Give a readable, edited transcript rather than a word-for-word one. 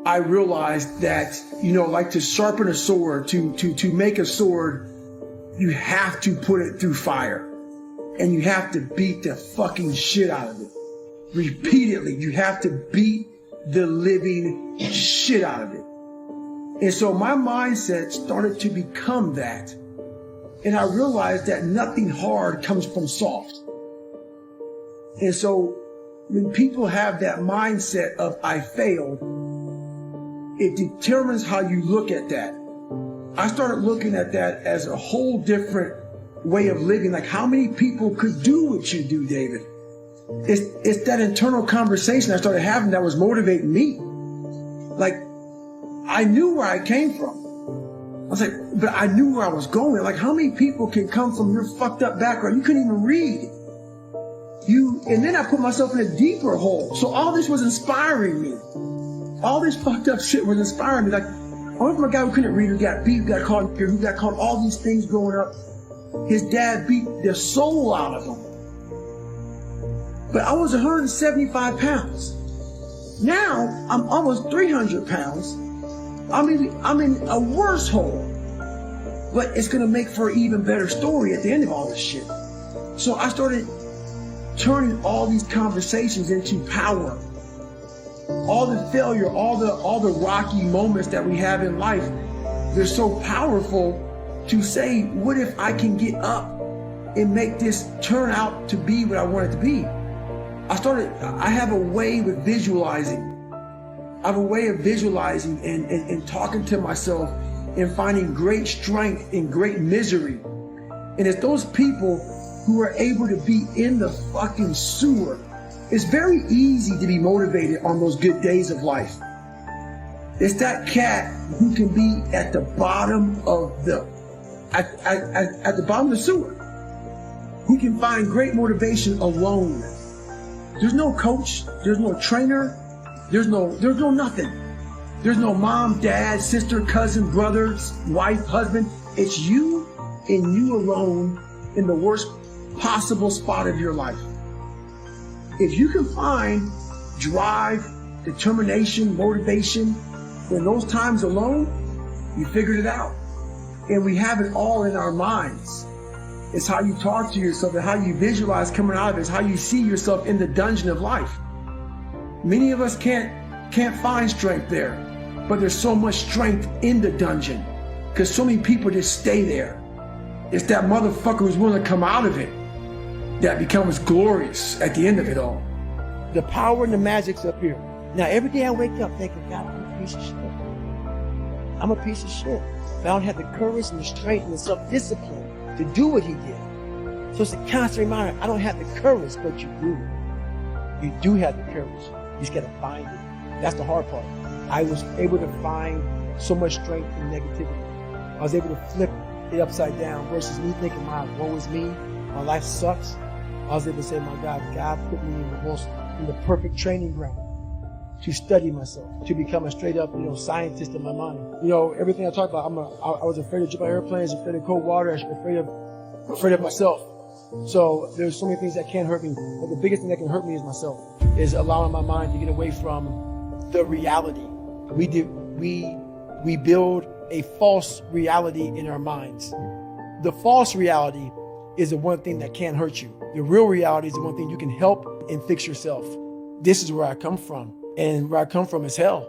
I realized that, like to sharpen a sword, to make a sword, you have to put it through fire. And you have to beat the fucking shit out of it. Repeatedly, you have to beat the living shit out of it. And so my mindset started to become that. And I realized that nothing hard comes from soft. And so when people have that mindset of I failed, it determines how you look at that. I started looking at that as a whole different way of living. Like, how many people could do what you do, David? It's that internal conversation I started having that was motivating me. Like, I knew where I came from. I was like, but I knew where I was going. Like, how many people can come from your fucked up background? You couldn't even read. And then I put myself in a deeper hole. So all this was inspiring me. All this fucked up shit was inspiring me. Like, I went from a guy who couldn't read, who got beat, who got caught all these things growing up. His dad beat the soul out of him. But I was 175 pounds. Now I'm almost 300 pounds. I'm in a worse hole. But it's gonna make for an even better story at the end of all this shit. So I started turning all these conversations into power. All the failure, all the rocky moments that we have in life, they're so powerful to say, what if I can get up and make this turn out to be what I want it to be? I have a way with visualizing. I have a way of visualizing and talking to myself and finding great strength in great misery. And it's those people who are able to be in the fucking sewer. It's very easy to be motivated on those good days of life. It's that cat who can be at the bottom of at the bottom of the sewer, who can find great motivation alone. There's no coach, there's no trainer, there's no nothing. There's no mom, dad, sister, cousin, brother, wife, husband. It's you and you alone in the worst possible spot of your life. If you can find drive, determination, motivation in those times alone, you figured it out. And we have it all in our minds. It's how you talk to yourself and how you visualize coming out of it. It's how you see yourself in the dungeon of life. Many of us can't find strength there, but there's so much strength in the dungeon because so many people just stay there. It's that motherfucker who's willing to come out of it that becomes glorious at the end of it all. The power and the magic's up here. Now, every day I wake up thinking, God, I'm a piece of shit. I'm a piece of shit. But I don't have the courage and the strength and the self-discipline to do what he did. So it's a constant reminder, I don't have the courage, but you do. You do have the courage. You just gotta find it. That's the hard part. I was able to find so much strength in negativity. I was able to flip it upside down versus me thinking, woe is me, my life sucks. I was able to say, my God put me in the perfect training ground to study myself, to become a straight up, scientist in my mind. Everything I talk about, I was afraid to jump on airplanes, afraid of cold water, afraid of myself. So there's so many things that can't hurt me, but the biggest thing that can hurt me is myself, is allowing my mind to get away from the reality. We build a false reality in our minds. The false reality is the one thing that can't hurt you. The real reality is the one thing you can help and fix yourself. This is where I come from. And where I come from is hell.